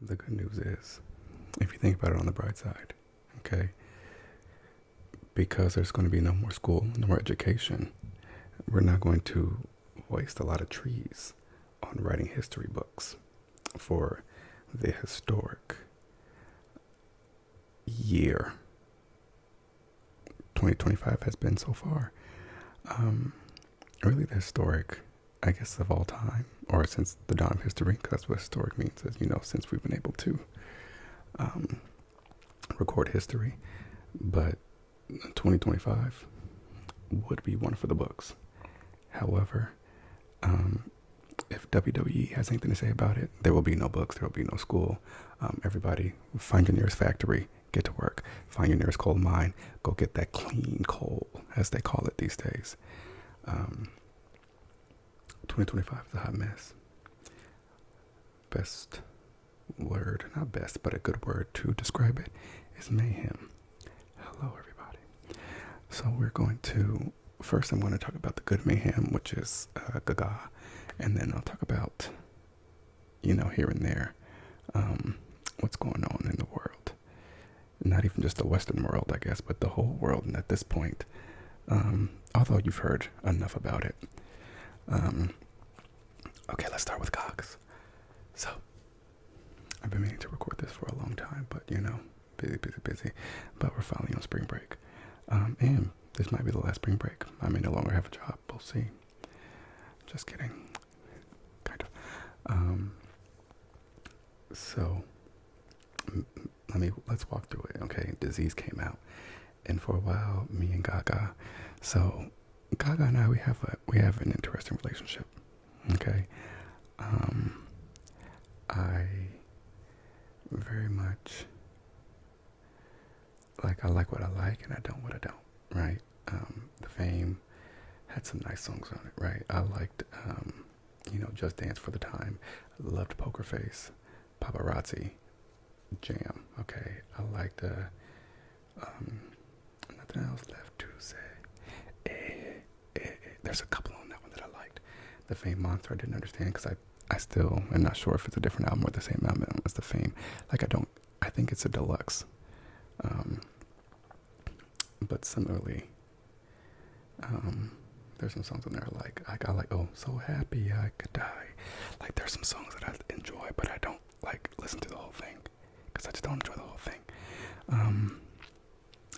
The good news is, if you think about it on the bright side, okay, because there's going to be no more school, no more education, we're not going to waste a lot of trees on writing history books for the historic year 2025 has been so far. Um, Really, the historic, I guess, of all time, or since the dawn of history, because that's what historic means, is, since we've been able to um, record history. But 2025 would be one for the books. However, if WWE has anything to say about it, there will be no books, there will be no school. Everybody, find your nearest factory, get to work. Find your nearest coal mine, go get that clean coal, as they call it these days. 2025 is a hot mess. Best word, not best, but a good word to describe it is mayhem. Hello, everybody. So we're going to, first I'm going to talk about the good mayhem, which is Gaga, and then I'll talk about, here and there, what's going on in the world. Not even just the Western world, I guess, but the whole world. And at this point, although you've heard enough about it. Okay, let's start with Cox. So, I've been meaning to record this for a long time, but busy. But we're finally on spring break. And this might be the last spring break. I may no longer have a job. We'll see. Just kidding. Kind of. So, let's walk through it. Okay, Disease came out. And for a while, me and Gaga. So, Gaga and I, we have an interesting relationship. Okay. I very much I like what I like and I don't what I don't, right? The Fame had some nice songs on it, right? I liked, Just Dance for the Time. Loved Poker Face, Paparazzi, Jam, okay? I liked, nothing else left to say. There's a couple on that one that I liked. The Fame Monster I didn't understand because I still am not sure if it's a different album or the same album as The Fame. I think it's a deluxe. But similarly, there's some songs on there I like, oh, so happy I could die. Like, there's some songs that I enjoy, but I don't listen to the whole thing because I just don't enjoy the whole thing.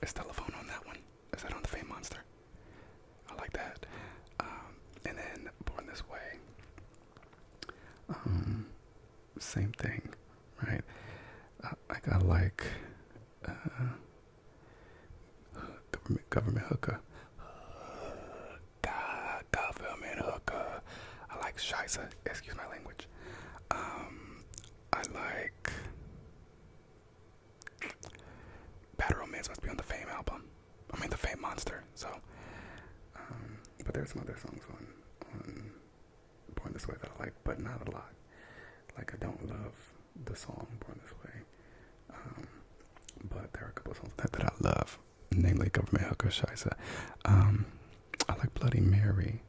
Is Telephone on that one? Is that on The Fame Monster? I like that. And then Born This Way. Same thing, right? I like government hooker. Government hooker. I like Scheisse. Excuse my language. I like Bad Romance must be on the Fame album. The Fame Monster. So, but there's some other songs on Born This Way that I like, but not a lot. I don't love the song Born This Way. But there are a couple of songs that I love, namely Government Hooker, Scheisse. I like Bloody Mary.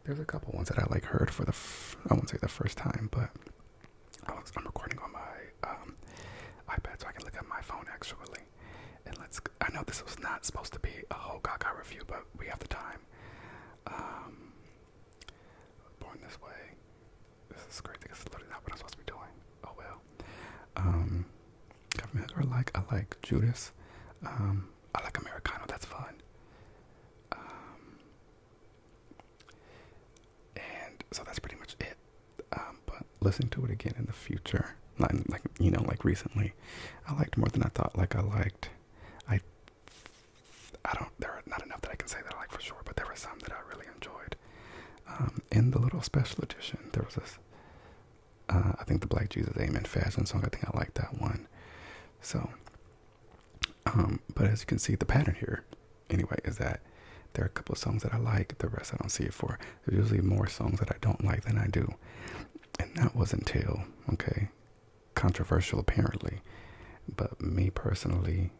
There's a couple ones that I heard for I won't say the first time, but I'm recording on my iPad so I can look at my phone actually. And I know this was not supposed to be a whole Gaga review, but we have the time. Born This Way. This is crazy because it's literally not what I'm supposed to be doing. Oh well. Government Hooker, I like Judas. I like Americano, that's fun. And so that's pretty much it. But listening to it again in the future, like recently, I liked more than I thought. There are not enough that I can say that I like for sure, but there were some that I really enjoyed. In the little special edition, there was this, I think the Black Jesus Amen Fashion song, I think I liked that one. So, but as you can see, the pattern here, anyway, is that there are a couple of songs that I like, the rest I don't see it for. There's usually more songs that I don't like than I do. And that was until, controversial apparently, but me personally,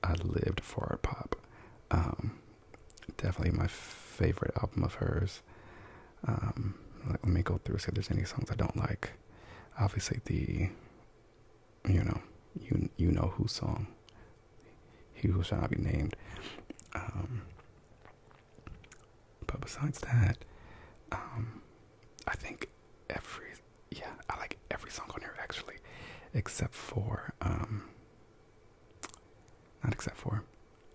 I lived for art pop. Definitely my favorite album of hers. Let me go through, see if there's any songs I don't like. Obviously know whose song. He who shall not be named. But besides that, I think I like every song on here actually, except for, not except for,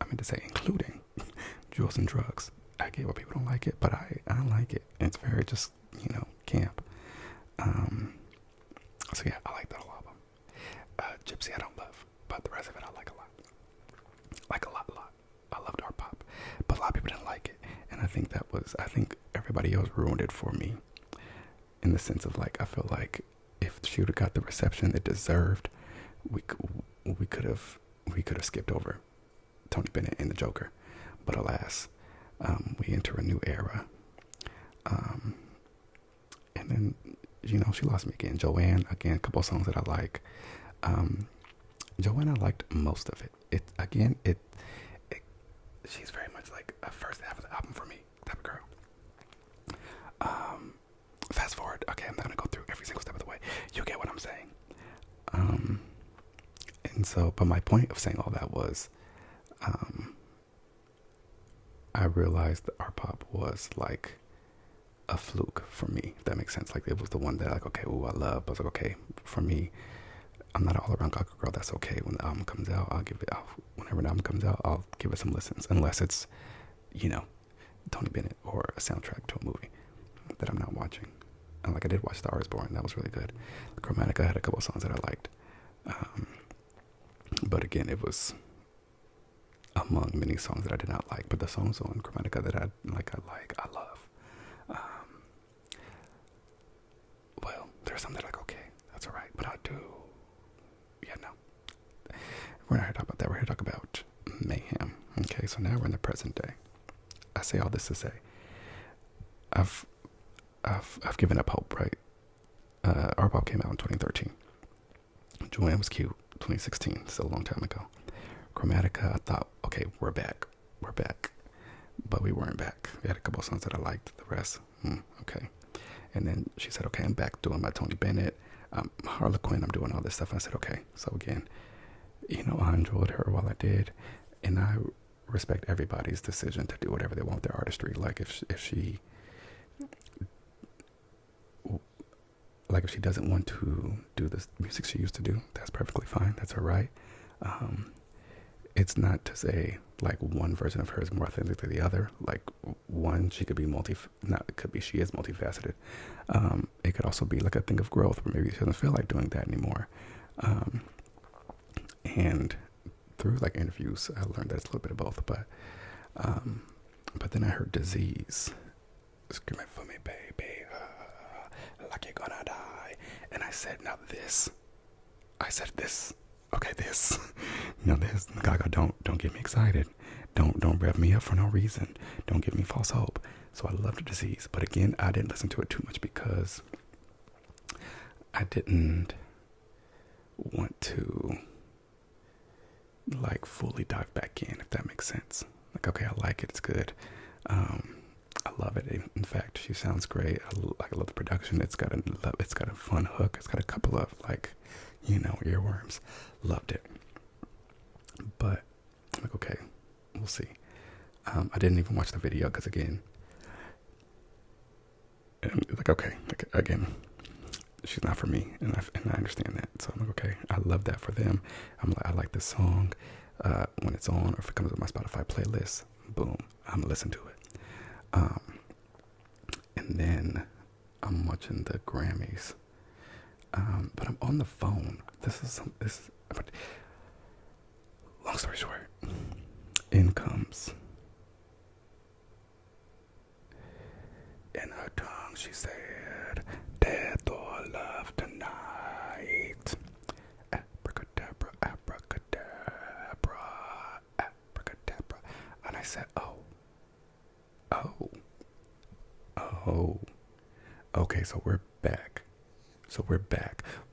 I meant to say including Jewels and Drugs. I get why people don't like it, but I like it. It's very just, camp. So yeah, I like that whole album. Gypsy I don't love, but the rest of it I like a lot. Like a lot. I loved art pop, but a lot of people didn't like it. And I think everybody else ruined it for me, in the sense of like, I feel like if she would have got the reception it deserved, we could have skipped over Tony Bennett and the Joker. But alas, we enter a new era. And then, she lost me again. Joanne, again, a couple of songs that I like. Joanne, I liked most of it. She's very much like a first half of the album for me type of girl. Fast forward. Okay, I'm not gonna go through every single step of the way. You get what I'm saying. And so, but my point of saying all that was, I realized that art pop was like a fluke for me, if that makes sense. Like, it was the one that like, okay, ooh, I love. I was like, okay, for me, I'm not an all-around Gaga girl. That's okay. When the album comes out, whenever the album comes out, I'll give it some listens, unless it's, Tony Bennett or a soundtrack to a movie that I'm not watching. And like, I did watch Star Is Born. That was really good. Chromatica had a couple of songs that I liked. But again, it was among many songs that I did not like. But the songs on Chromatica that I love. Well, there's some that are like, okay, that's all right. But I do. Yeah, no. We're not here to talk about that. We're here to talk about mayhem. Okay, so now we're in the present day. I say all this to say, I've given up hope, right? Art Pop came out in 2013. Joanne was cute, 2016, still a long time ago. Chromatica, I thought, okay, we're back. But we weren't back. We had a couple of songs that I liked. The rest, okay. And then she said, okay, I'm back doing my Tony Bennett. Harlequin, I'm doing all this stuff. And I said, okay. So again, I enjoyed her while I did. And I respect everybody's decision to do whatever they want with their artistry. Like, if she doesn't want to do the music she used to do, that's perfectly fine. That's all right. It's not to say like one version of her is more authentic than the other. Like, one, she could be she is multifaceted. It could also be like a thing of growth, where maybe she doesn't feel like doing that anymore. And through like interviews, I learned that it's a little bit of both. But then I heard Disease screaming for me, baby, like you're gonna die. And I said, this. Okay, this. This. Gaga, don't get me excited. Don't rev me up for no reason. Don't give me false hope. So I loved Disease. But again, I didn't listen to it too much because I didn't want to like fully dive back in, if that makes sense. Like, okay, I like it. It's good. I love it. In fact, she sounds great. I love the production. It's got a fun hook. It's got a couple of like, earworms. Loved it. But I'm like, okay, we'll see. I didn't even watch the video because again, again, she's not for me, and I understand that. So I'm like, okay, I love that for them. I like this song. When it's on, or if it comes up my Spotify playlist, boom, I'm gonna listen to it. And then I'm watching the Grammys. But I'm on the phone. Long story short, in comes, in her tongue she said, death or love tonight. Abracadabra, abracadabra, abracadabra. And I said, oh. Okay, so we're back.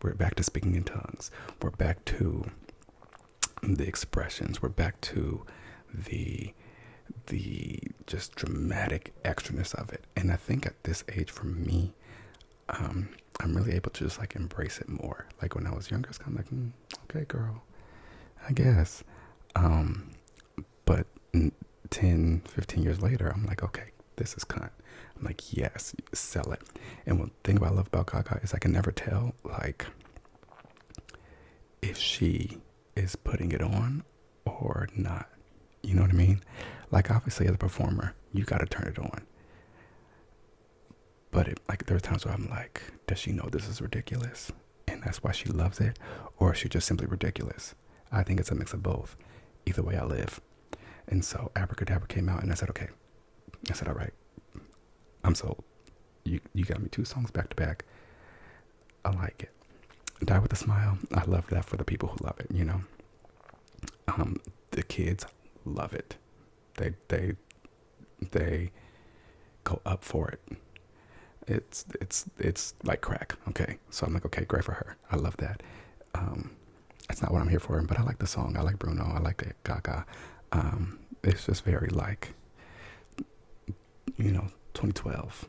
We're back to speaking in tongues. We're back to the expressions. We're back to the just dramatic extraness of it. And I think at this age, for me, I'm really able to just like embrace it more. Like when I was younger, it's kind of like, okay, girl, I guess. Um, but 10, 15 years later, I'm like, okay, this is cunt. I'm like, yes, sell it. And one thing I love about Gaga is I can never tell, like, if she is putting it on or not. You know what I mean? Like, obviously, as a performer, you got to turn it on. But like, there are times where I'm like, does she know this is ridiculous? And that's why she loves it? Or is she just simply ridiculous? I think it's a mix of both. Either way, I live. And so Abracadabra came out, and I said, okay. I said, all right, I'm sold. You got me 2 songs back to back. I like it. Die with a Smile. I love that for the people who love it, you know. The kids love it. They go up for it. It's like crack. Okay, so I'm like, okay, great for her. I love that. That's not what I'm here for, but I like the song. I like Bruno. I like Gaga. It's just very like, 2012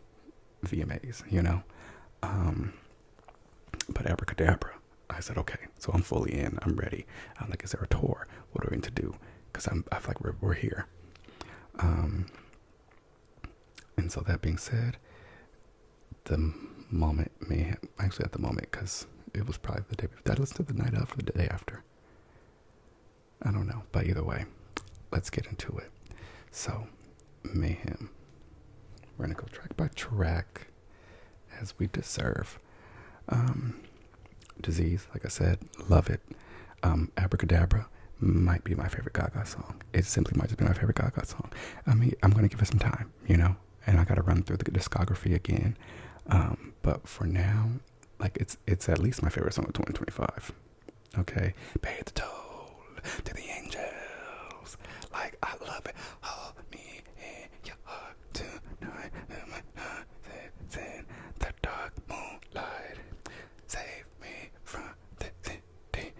VMAs, But Abracadabra, I said, okay, so I'm fully in. I'm ready. I'm like, is there a tour? What are we going to do? Because I feel like we're here. And so that being said, the moment, actually at the moment, because it was probably the day before. Did I listen to the night of or the day after? I don't know. But either way, let's get into it. So, Mayhem. We're going to go track by track as we deserve. Disease, like I said, love it. Abracadabra might be my favorite Gaga song. It simply might just be my favorite Gaga song. I mean, I'm going to give it some time, and I got to run through the discography again. But for now, like, it's at least my favorite song of 2025. Okay? Pay the toll to the angels. Like, I love it. Hold me in your heart tonight. In the dark moonlight. Save me from the city.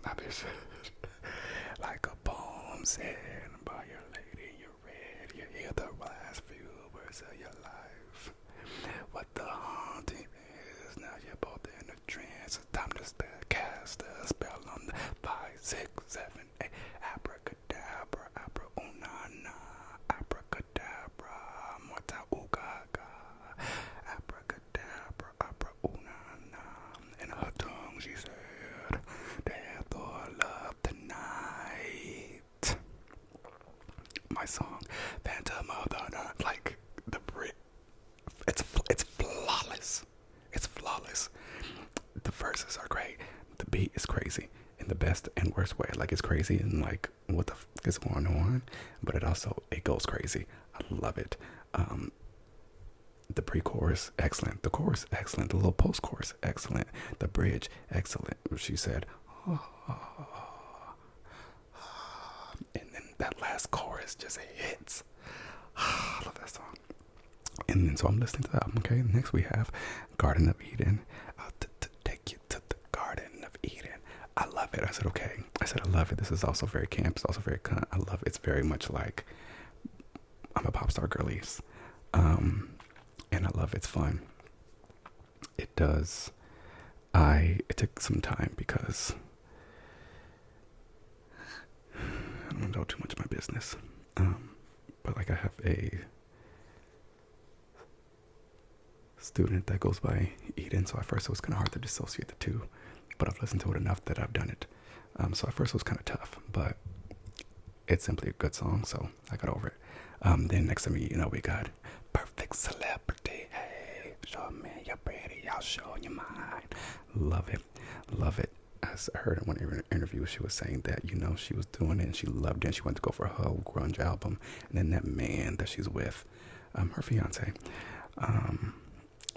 Not this. Like a poem said by your lady, you read. You hear the last few words of your life. What the haunting is. Now you're both in a trance. It's time to cast a spell on the 5, 6, 7, 8. Abracadabra, abra unana. Abracadabra, mata ugaga. Abracadabra, abra unana. In her tongue she said, death or love tonight. My song, Phantom of the Night, like the Brit. It's flawless. It's flawless. The verses are great. The beat is crazy in the best and worst way. Like, it's crazy and like, what the fuck is going on? But it goes crazy. I love it. The pre-chorus, excellent. The chorus, excellent. The little post-chorus, excellent. The bridge, excellent. She said, oh. And then that last chorus just hits. I love that song. And then so I'm listening to the album. Okay, next we have Garden of Eden. I'll take you to the Garden of Eden. I love it. I said, okay. I love it. This is also very camp. It's also very cunt. I love it. It's very much like I'm a pop star girlies. And I love it. It's fun. It does. It took some time because I don't know too much of my business. But like, I have a student that goes by Eden, so at first it was kind of hard to dissociate the two, but I've listened to it enough that I've done it. So at first it was kind of tough, but it's simply a good song, so I got over it. Then next to me, we got Perfect Celebrity. Hey, show me you're pretty, I'll show you mine. Love it, love it. As I heard in one interview, she was saying that, she was doing it and she loved it and she wanted to go for her whole grunge album. And then that man that she's with, her fiance,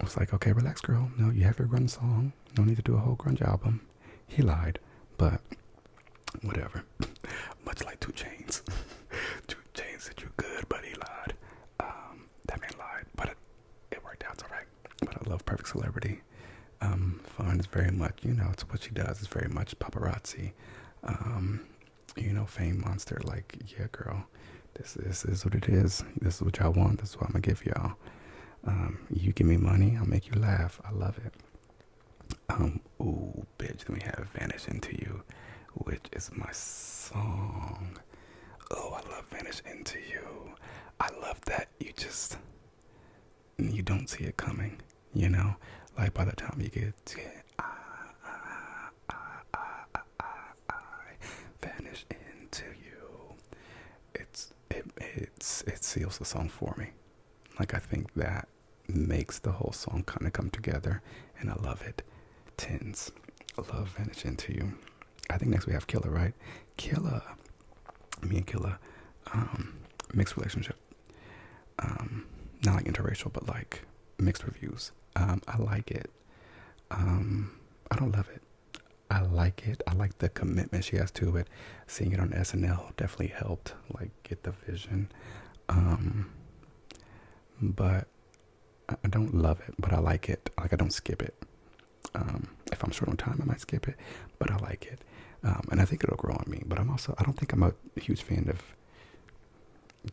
was like, okay, relax, girl. No, you have your grunge song. No need to do a whole grunge album. He lied, but whatever. Much like 2 Chainz. 2 Chainz said you good, but he lied. That man lied, but it worked out. It's all right. But I love Perfect Celebrity. Fun is very much, it's what she does. It's very much paparazzi. Fame monster. Like, yeah, girl, this is what it is. This is what y'all want. This is what I'm gonna give y'all. You give me money, I'll make you laugh. I love it. Ooh, bitch, let me have Vanish Into You. which is my song. Oh, I love Vanish Into You. I love that you don't see it coming, you know? Like by the time you get to I vanish into you, it seals the song for me. Like I think that makes the whole song kind of come together, and I love it. Tens, I love Vanish Into You. I think next we have Killer, right? Killer, me and Killer, mixed relationship. Not like interracial, but like mixed reviews. I like it. I don't love it. I like it. I like the commitment she has to it. Seeing it on SNL definitely helped, like, get the vision. But I don't love it, but I like it. Like, I don't skip it. If I'm short on time, I might skip it, but I like it. And I think it'll grow on me. But I don't think I'm a huge fan of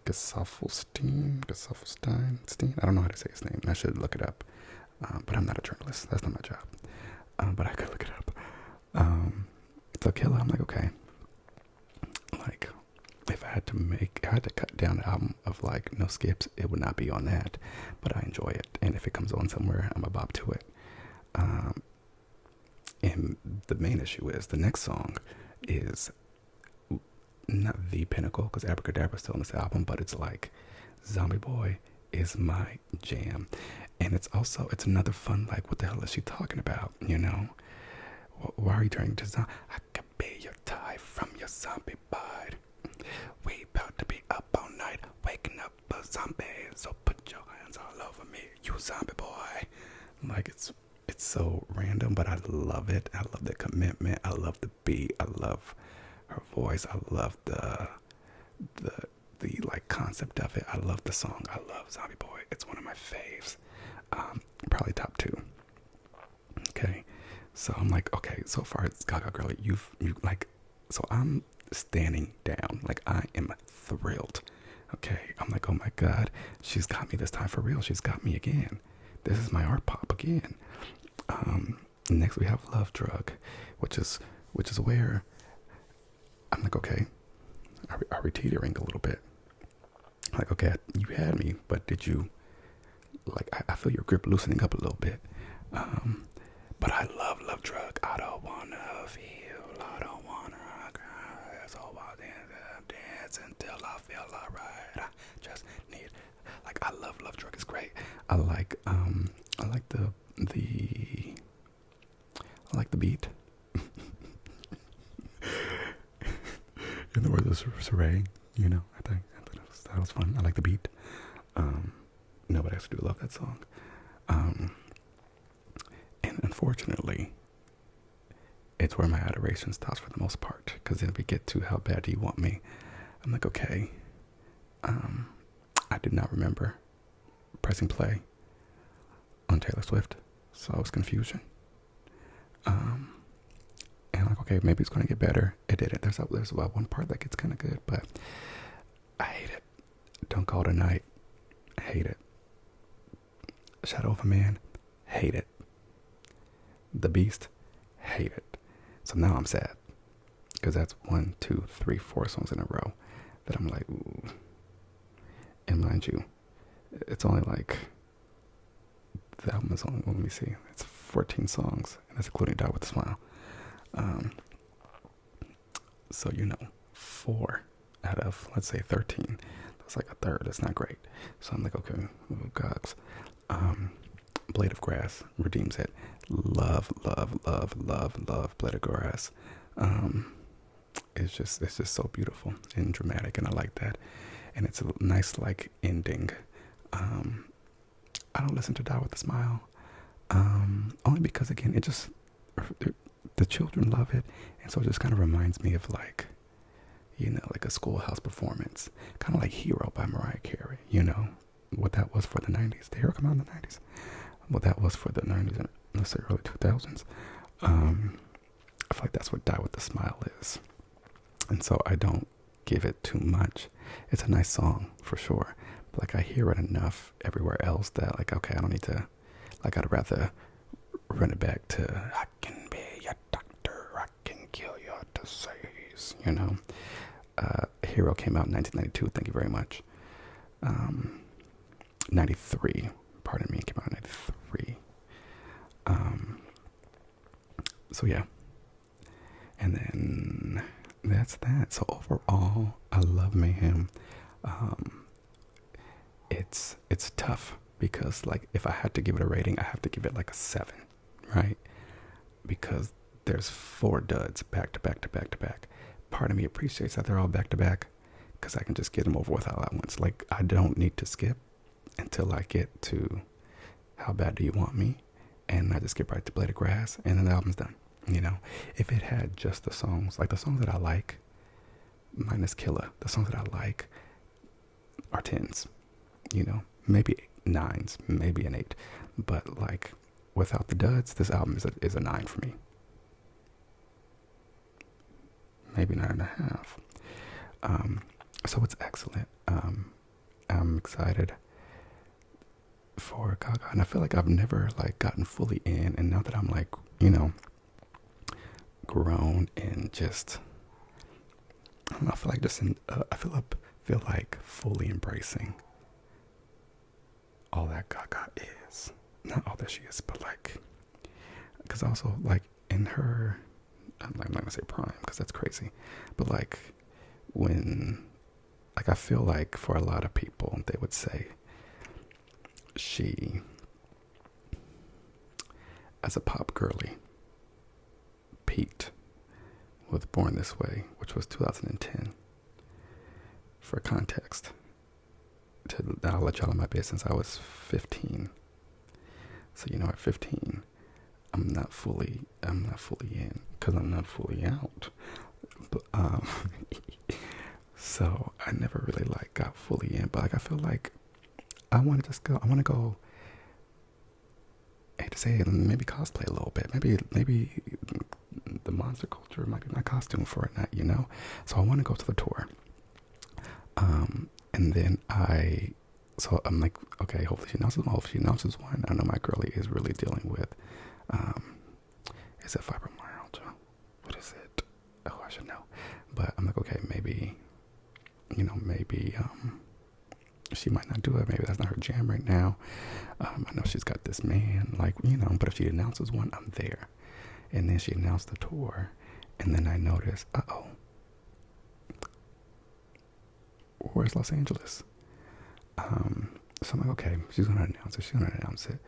Gesaffelstein. I don't know how to say his name. I should look it up. But I'm not a journalist. That's not my job. But I could look it up. So Killer, I'm like, okay. Like, if I had to cut down the album of like no skips, it would not be on that. But I enjoy it. And if it comes on somewhere, I'm a bop to it. And the main issue is the next song is not the pinnacle, because Abracadabra is still on this album, but it's like Zombie Boy is my jam. And it's another fun, like, what the hell is she talking about, you know? Why are you turning to zombie? I could be your tie from your zombie bite. We about to be up all night, waking up a zombie. So put your hands all over me, you zombie boy. Like, it's so random, but I love it. I love the commitment. I love the beat. I love her voice. I love the like concept of it. I love the song. I love Zombie Boy. It's one of my faves. Probably top 2. Okay. So I'm like, okay, so far it's Gaga girl. You like, so I'm standing down. Like, I am thrilled. Okay. I'm like, oh my God, she's got me this time for real. She's got me again. This is my art pop again. Next we have Love Drug, which is where I'm like, okay, are we teetering a little bit? Like, okay, you had me, but did you, like, I feel your grip loosening up a little bit. But I love Love Drug. I don't wanna feel, I don't wanna cry. It's all about dance until I feel alright. I just need, like, I love Love Drug. It's great. I like the beat. In the words of Saray, you know, I thought that was fun. I like the beat. Nobody else do love that song. And unfortunately, it's where my adoration stops for the most part. Because then we get to How Bad Do You Want Me? I'm like, okay. I did not remember pressing play on Taylor Swift, so it was confusion. And like, okay, maybe it's gonna get better. It didn't. There's about one part that gets kind of good, but I hate it. Don't Call Tonight, hate it. Shadow of a Man, hate it. The Beast, hate it. So now I'm sad, because that's 1, 2, 3, 4 songs in a row that I'm like, ooh. And mind you, it's only like, the album is only, let me see, it's 14 songs, and that's including Die With A Smile. So, you know, 4 out of, let's say, 13, that's like a third. That's not great. So I'm like, okay, gogs. Blade of Grass redeems it. Love Blade of Grass. It's just so beautiful and dramatic, and I like that. And it's a nice, like, ending. I don't listen to Die With A Smile, only because, again, the children love it, and so it just kind of reminds me of, like, you know, like a schoolhouse performance, kind of like Hero by Mariah Carey, you know, what that was for the 90s. Did Hero come out in the 90s? What that was for the 90s and, let's say, early 2000s. I feel like that's what Die With A Smile is. And so I don't give it too much. It's a nice song, for sure. But, like, I hear it enough everywhere else that, like, okay, I don't need to, like, I'd rather run it back to, I can be your doctor, I can kill your disease. years, you know. Hero came out in 1992, thank you very much. 93, pardon me, came out in 93. So yeah. And then that's that. So overall, I love Mayhem. It's tough because like if I had to give it a rating, I have to give it like a 7, right? Because there's 4 duds back to back to back to back. Part of me appreciates that they're all back to back because I can just get them over with all at once. Like I don't need to skip until I get to How Bad Do You Want Me, and I just skip right to Blade of Grass, and then the album's done. You know, if it had just the songs, like the songs that I like, minus Killer, the songs that I like are 10s. You know, maybe 9s, maybe an 8, but like without the duds, this album is a 9 for me. Maybe 9.5. So it's excellent. I'm excited for Gaga, and I feel like I've never like gotten fully in, and now that I'm like, you know, grown and just, I don't know, I feel like just I feel like fully embracing all that Gaga is. Not all that she is, but like, because also like in her, I'm not gonna say prime because that's crazy, but like when, like I feel like for a lot of people they would say she, as a pop girly, peaked with Born This Way, which was 2010. For context, I'll let y'all in my business. I was 15, so you know at 15 I'm not fully in because I'm not fully out. But so I never really like got fully in. But like I feel like I want to just go. I want to go. I hate to say it, maybe cosplay a little bit. Maybe the monster culture might be my costume for a night. You know. So I want to go to the tour. And then I'm like, okay, hopefully she announces one. I know my girlie is really dealing with. Is it fibromyalgia? What is it? Oh, I should know. But I'm like, okay, maybe she might not do it. Maybe that's not her jam right now. I know she's got this man, like, you know, but if she announces one, I'm there. And then she announced the tour, and then I noticed, where's Los Angeles? So I'm like, okay, she's gonna announce it.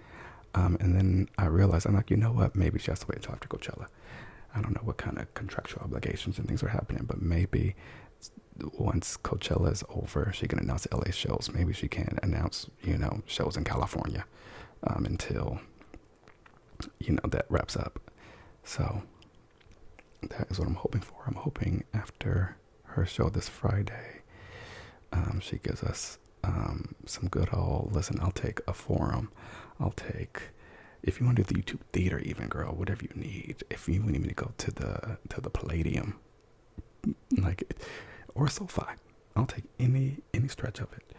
And then I realized, I'm like, you know what? Maybe she has to wait until after Coachella. I don't know what kind of contractual obligations and things are happening, but maybe once Coachella is over, she can announce LA shows. Maybe she can announce, you know, shows in California until, you know, that wraps up. So that is what I'm hoping for. I'm hoping after her show this Friday, she gives us some good old, listen, I'll take a forum. If you want to do the YouTube theater even, girl, whatever you need. If you need me to go to the Palladium, like, or SoFi, I'll take any stretch of it.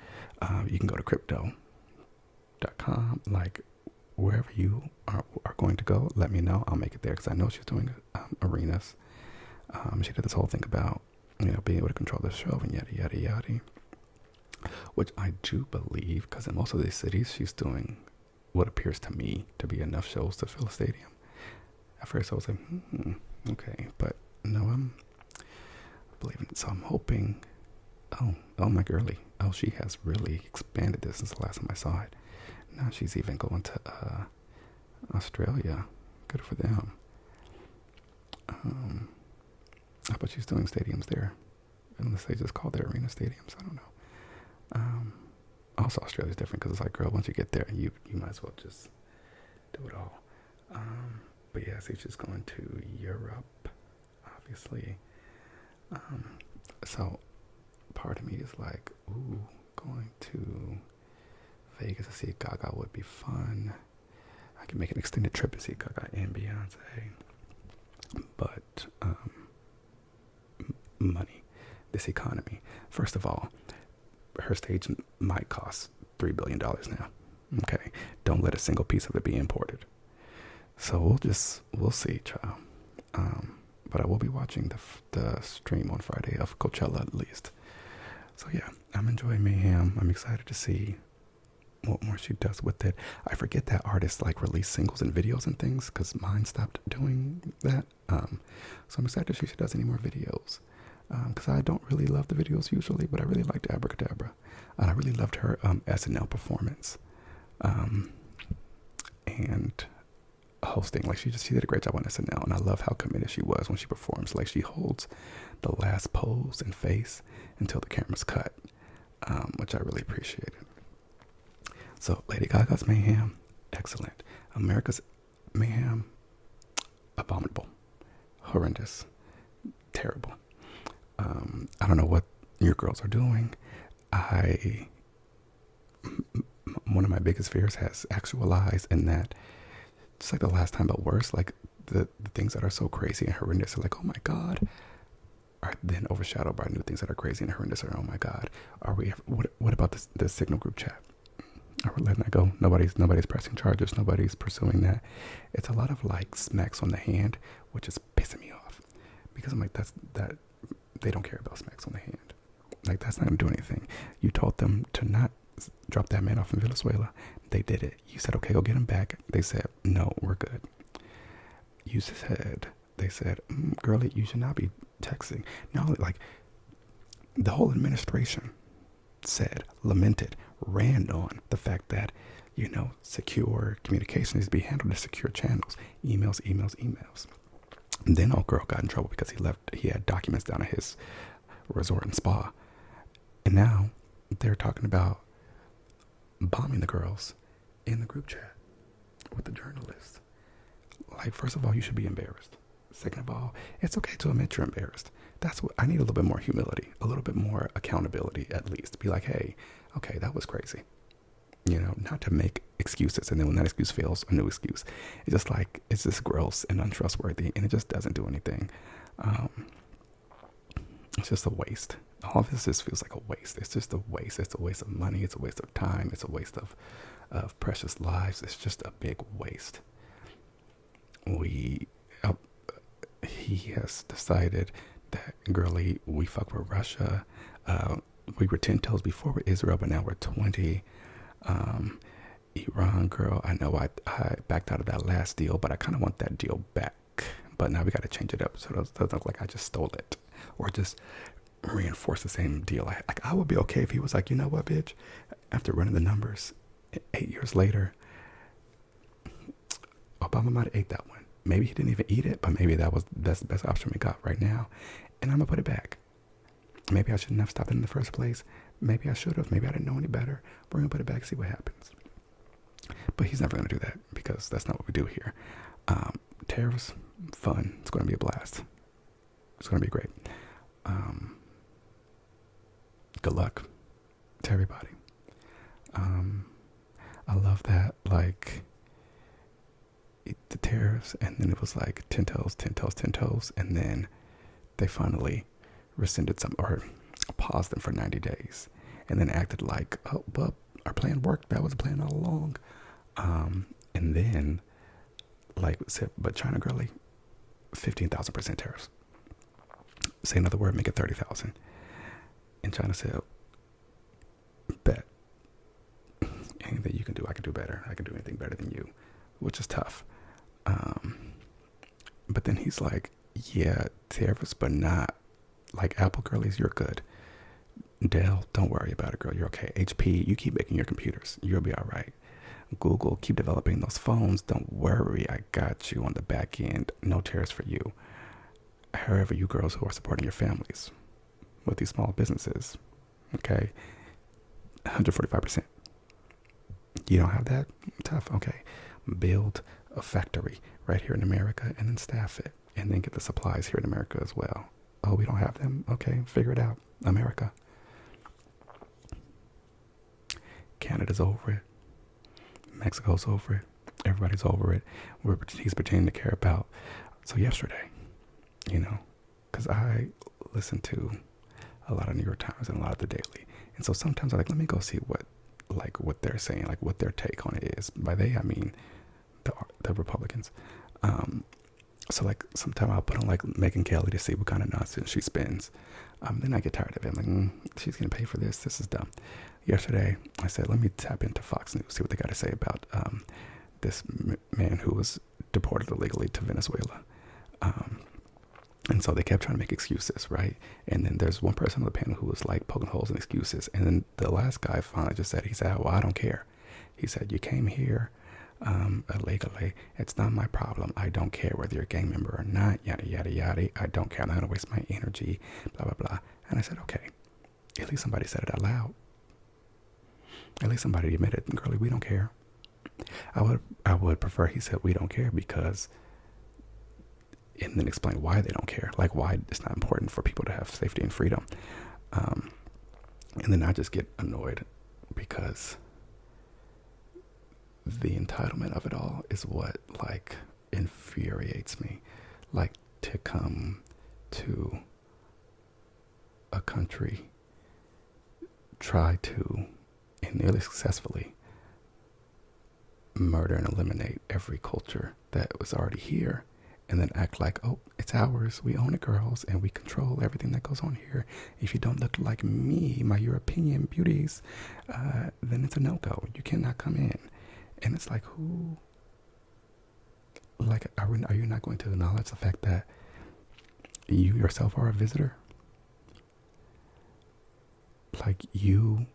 You can go to crypto.com, like, wherever you are going to go, let me know. I'll make it there because I know she's doing arenas. She did this whole thing about, you know, being able to control the show and yada, yada, yada. Which I do believe, because in most of these cities, she's doing what appears to me to be enough shows to fill a stadium. At first I was like, okay, but no, I'm believing it. So I'm hoping, oh my girlie, she has really expanded this since the last time I saw it. Now she's even going to Australia. Good for them. But she's doing stadiums there, unless they just call their arena stadiums. I don't know. Also, Australia's different because it's like, girl, once you get there, you might as well just do it all. But yeah, see, she's going to Europe, obviously. So part of me is like, ooh, going to Vegas to see Gaga would be fun. I can make an extended trip and see Gaga and Beyonce. But money, this economy. First of all, her stage might cost $3 billion now. Okay, don't let a single piece of it be imported. So we'll see, child. but I will be watching the stream on Friday of Coachella at least. So yeah, I'm enjoying Mayhem. I'm excited to see what more she does with it. I forget that artists like release singles and videos and things because mine stopped doing that. So I'm excited to see if she does any more videos. Because I don't really love the videos usually, but I really liked Abracadabra. And I really loved her SNL performance. And hosting. Like she did a great job on SNL, and I love how committed she was when she performs. Like she holds the last pose and face until the camera's cut, which I really appreciated. So Lady Gaga's Mayhem, excellent. America's Mayhem, abominable, horrendous, terrible. I don't know what your girls are doing. One of my biggest fears has actualized in that, just like the last time, but worse, like the things that are so crazy and horrendous are like, oh my God, are then overshadowed by new things that are crazy and horrendous are, oh my God. What about the Signal group chat? Are we letting that go? Nobody's pressing charges. Nobody's pursuing that. It's a lot of like smacks on the hand, which is pissing me off because I'm like, that they don't care about smacks on the hand. Like that's not gonna do anything. You told them to not drop that man off in Venezuela. They did it. You said, okay, go get him back. They said, no, we're good. They said, girlie, you should not be texting. No, like the whole administration lamented, ran on the fact that, secure communication is to be handled in secure channels. Emails. And then old girl got in trouble because he had documents down at his resort and spa. And now they're talking about bombing the girls in the group chat with the journalists. Like, first of all, you should be embarrassed. Second of all, it's okay to admit you're embarrassed. That's what I need. A little bit more humility, a little bit more accountability, at least. Be like, hey, okay, that was crazy. Not to make excuses, and then when that excuse fails, a new excuse. It's just gross and untrustworthy, and it just doesn't do anything. It's just a waste. All of this just feels like a waste. It's just a waste. It's a waste of money. It's a waste of time. It's a waste of precious lives. It's just a big waste. He has decided that, girlie, we fuck with Russia. We were 10 toes before with Israel, but now we're 20. Iran, girl, I know I backed out of that last deal, but I kind of want that deal back. But now we got to change it up so it doesn't look like I just stole it or just reinforce the same deal. I would be okay if he was like, you know what, bitch? After running the numbers, 8 years later, Obama might have ate that one. Maybe he didn't even eat it, but maybe that's the best option we got right now. And I'm going to put it back. Maybe I shouldn't have stopped it in the first place. Maybe I should have. Maybe I didn't know any better. We're going to put it back, see what happens. But he's never going to do that because that's not what we do here. Tariffs, fun. It's going to be a blast. It's going to be great. Good luck to everybody. I love that, like, the tariffs, and then it was like 10 toes, and then they finally rescinded some, or paused them for 90 days, and then acted like, oh, but our plan worked. That was the plan all along. And then, like, said, but China, girlie, 15,000% tariffs. Say another word, make it 30,000. And China said, bet. Anything you can do, I can do better. I can do anything better than you, which is tough. But then he's like, yeah, tariffs, but not like Apple, girlies, you're good. Dell, don't worry about it, girl. You're okay. HP, you keep making your computers. You'll be all right. Google, keep developing those phones. Don't worry. I got you on the back end. No tariffs for you. However, you girls who are supporting your families with these small businesses, okay, 145%. You don't have that? Tough. Okay. Build a factory right here in America and then staff it and then get the supplies here in America as well. Oh, we don't have them? Okay, figure it out. America. Canada's over it. Mexico's over it. Everybody's over it. He's pretending to care about. So yesterday, because I listen to a lot of New York Times and a lot of the Daily. And so sometimes I'm like, let me go see what they're saying, like what their take on it is. By they, I mean the Republicans. So like sometime I'll put on like Megan Kelly to see what kind of nonsense she spins. Then I get tired of it. I'm like, she's gonna pay for this. This is dumb. Yesterday I said, let me tap into Fox News, see what they got to say about this man who was deported illegally to Venezuela. And so they kept trying to make excuses, right? And then there's one person on the panel who was like poking holes in excuses. And then the last guy finally just said, he said, well, I don't care. He said, you came here illegally. It's not my problem. I don't care whether you're a gang member or not, yada, yada, yada. I don't care. I'm not going to waste my energy, blah, blah, blah. And I said, okay, at least somebody said it out loud. At least somebody admitted, girlie, we don't care. I would prefer he said we don't care because, and then explain why they don't care, like why it's not important for people to have safety and freedom. And then I just get annoyed because the entitlement of it all is what like infuriates me. Like to come to a country, try to, and nearly successfully, murder and eliminate every culture that was already here, and then act like, oh, it's ours, we own it, girls, and we control everything that goes on here. If you don't look like me, my European beauties, then it's a no-go. You cannot come in. And it's like, who, like, are you not going to acknowledge the fact that you yourself are a visitor? Like you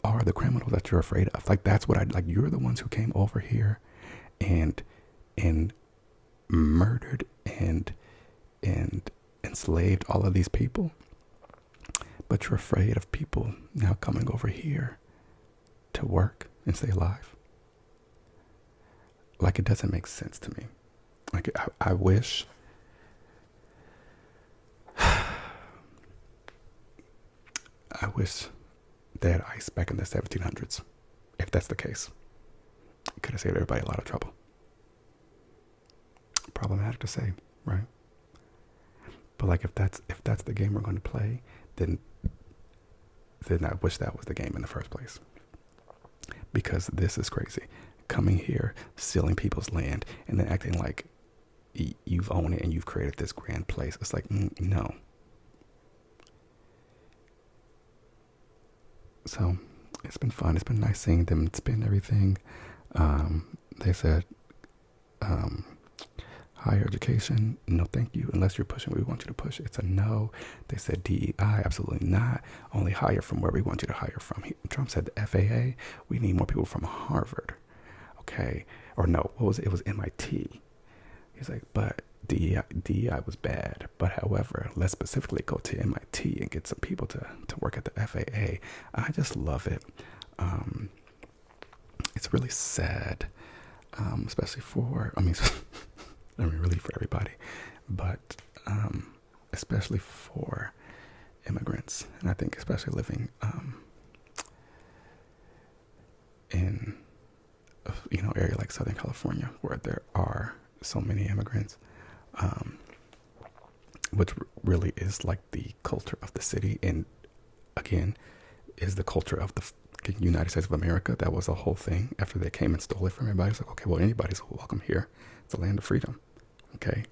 are the criminal that you're afraid of. Like that's what you're the ones who came over here and murdered and enslaved all of these people. But you're afraid of people now coming over here to work and stay alive. Like it doesn't make sense to me. Like I wish they had ice back in the 1700s. If that's the case, it could have saved everybody a lot of trouble. Problematic to say, right? But like if that's the game we're going to play, then I wish that was the game in the first place. Because this is crazy. Coming here, stealing people's land, and then acting like you've owned it and you've created this grand place. It's like, no. So it's been fun. It's been nice seeing them spin everything. They said, higher education, no thank you. Unless you're pushing where we want you to push, it's a no. They said DEI, absolutely not. Only hire from where we want you to hire from. Trump said the FAA, we need more people from Harvard. Okay. Or no, what was it? It was MIT. He's like, but DEI was bad. But however, let's specifically go to MIT and get some people to work at the FAA. I just love it. It's really sad, especially for, really for everybody, but especially for immigrants. And I think especially living in area like Southern California where there are so many immigrants, which really is like the culture of the city, and again is the culture of the United States of America. That was a whole thing after they came and stole it from everybody. It's like, okay, well, anybody's welcome here. It's a land of freedom. Okay.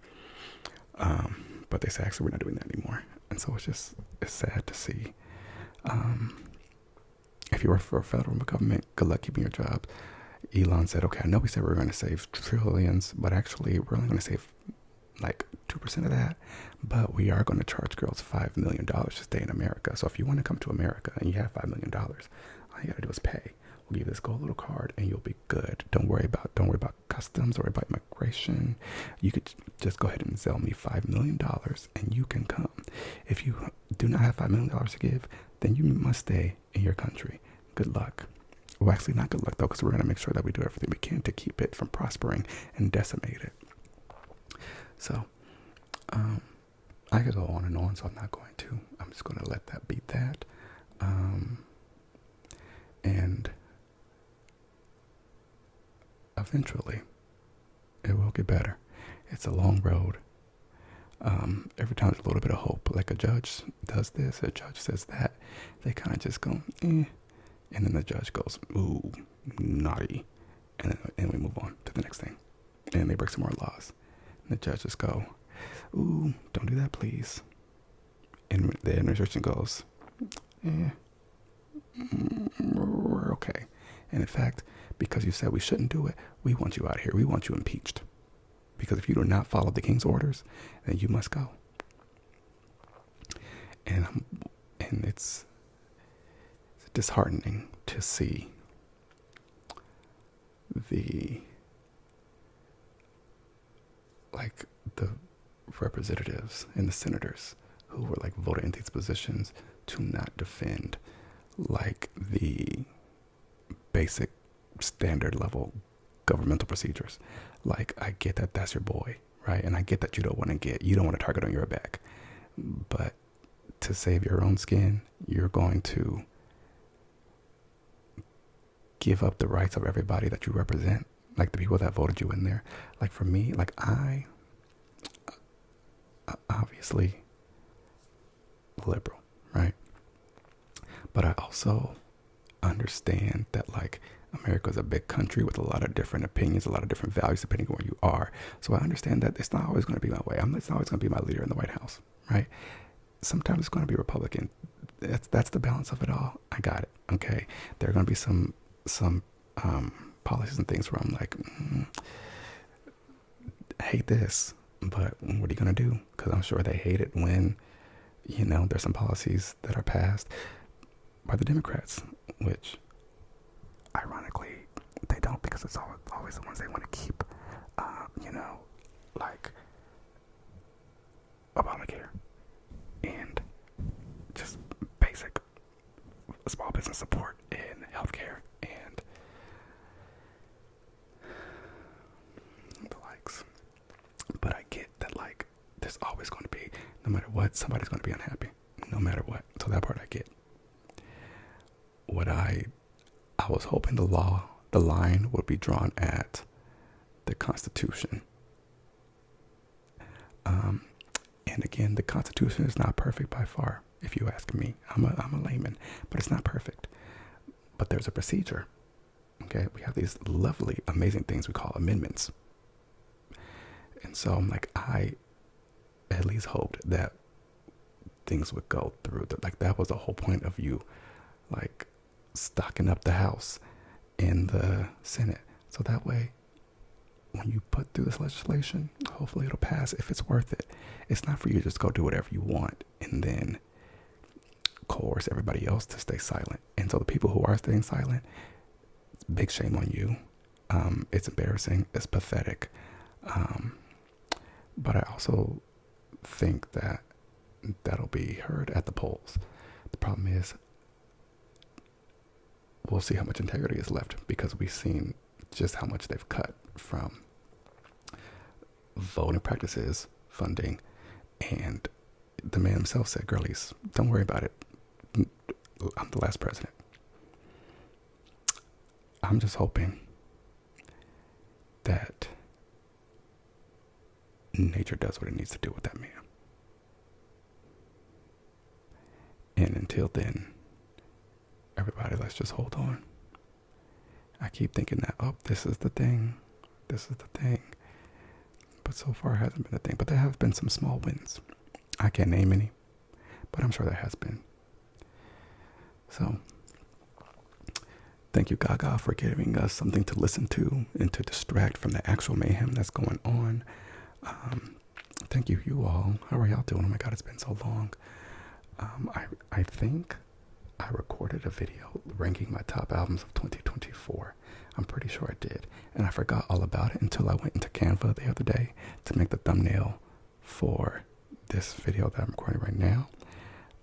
But they say actually we're not doing that anymore. And so it's sad to see. If you work for a federal government, good luck keeping your job. Elon said, okay, I know we said we were going to save trillions, but actually we're only going to save like 2% of that. But we are going to charge girls $5 million to stay in America. So if you want to come to America and you have $5 million, all you got to do is pay. We'll give you this gold little card and you'll be good. Don't worry about customs, don't worry about immigration. You could just go ahead and sell me $5 million and you can come. If you do not have $5 million to give, then you must stay in your country. Good luck. Well, actually not good luck though, because we're going to make sure that we do everything we can to keep it from prospering and decimate it. So, I could go on and on, so I'm not going to. I'm just going to let that be that. And eventually, it will get better. It's a long road. Every time there's a little bit of hope. Like a judge does this, a judge says that. They kind of just go, eh. And then the judge goes, ooh, naughty. And we move on to the next thing. And they break some more laws. And the judges go, ooh, don't do that, please. And the administration goes, we're okay. And in fact, because you said we shouldn't do it, we want you out of here. We want you impeached. Because if you do not follow the king's orders, then you must go. And it's disheartening to see the representatives and the senators who were like voted into these positions to not defend like the basic standard level governmental procedures. Like, I get that that's your boy, right? And I get that you don't want a target on your back. But to save your own skin, you're going to give up the rights of everybody that you represent, like the people that voted you in there. Like for me, like I obviously liberal, right? But I also understand that like America's a big country with a lot of different opinions, a lot of different values depending on where you are. So I understand that it's not always going to be my way. It's not always going to be my leader in the White House, right? Sometimes it's going to be Republican. That's the balance of it all. I got it. Okay. There are going to be some policies and things where I'm like, hate this, but what are you going to do? Because I'm sure they hate it when, there's some policies that are passed by the Democrats, which ironically they don't, because it's always the ones they want to keep, like Obamacare and just basic small business support and healthcare and the likes. But I get that like there's always going to be, no matter what, somebody's going to be unhappy, no matter what. So that part I get. What I was hoping the line would be drawn at the Constitution. And again, the Constitution is not perfect by far, if you ask me. I'm a layman, but it's not perfect. But there's a procedure. Okay, we have these lovely, amazing things we call amendments. And so I at least hoped that things would go through. Like that was the whole point of you, like stocking up the House and the Senate. So that way, when you put through this legislation, hopefully it'll pass if it's worth it. It's not for you to just go do whatever you want and then coerce everybody else to stay silent. And so the people who are staying silent, it's big shame on you. It's embarrassing. It's pathetic. But I also think that that'll be heard at the polls. The problem is we'll see how much integrity is left, because we've seen just how much they've cut from voting practices, funding, and the man himself said, girlies, don't worry about it. I'm the last president. I'm just hoping that nature does what it needs to do with that man. And until then, everybody, let's just hold on. I keep thinking that, this is the thing. But so far it hasn't been a thing. But there have been some small wins. I can't name any, but I'm sure there has been. So, thank you, Gaga, for giving us something to listen to and to distract from the actual mayhem that's going on. Thank you all. How are y'all doing? Oh my God, it's been so long. I think I recorded a video ranking my top albums of 2024. I'm pretty sure I did. And I forgot all about it until I went into Canva the other day to make the thumbnail for this video that I'm recording right now.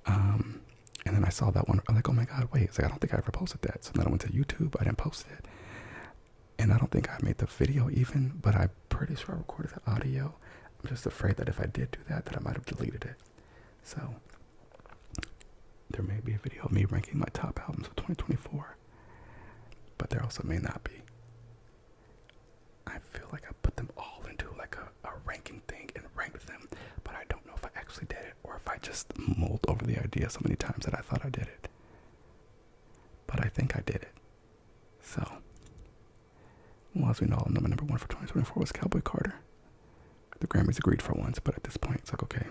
And then I saw that one. I'm like, oh my God, wait. It's like, I don't think I ever posted that. So then I went to YouTube. I didn't post it. And I don't think I made the video even, but I'm pretty sure I recorded the audio. I'm just afraid that if I did do that, I might have deleted it. So there may be a video of me ranking my top albums of 2024, but there also may not be. I feel like I put them all into like a ranking thing and ranked them, but I don't know if I actually did it or if I just mulled over the idea so many times that I thought I did it. But I think I did it. So, well, as we know, number one for 2024 was Cowboy Carter. The Grammys agreed for once, but at this point, it's like, okay,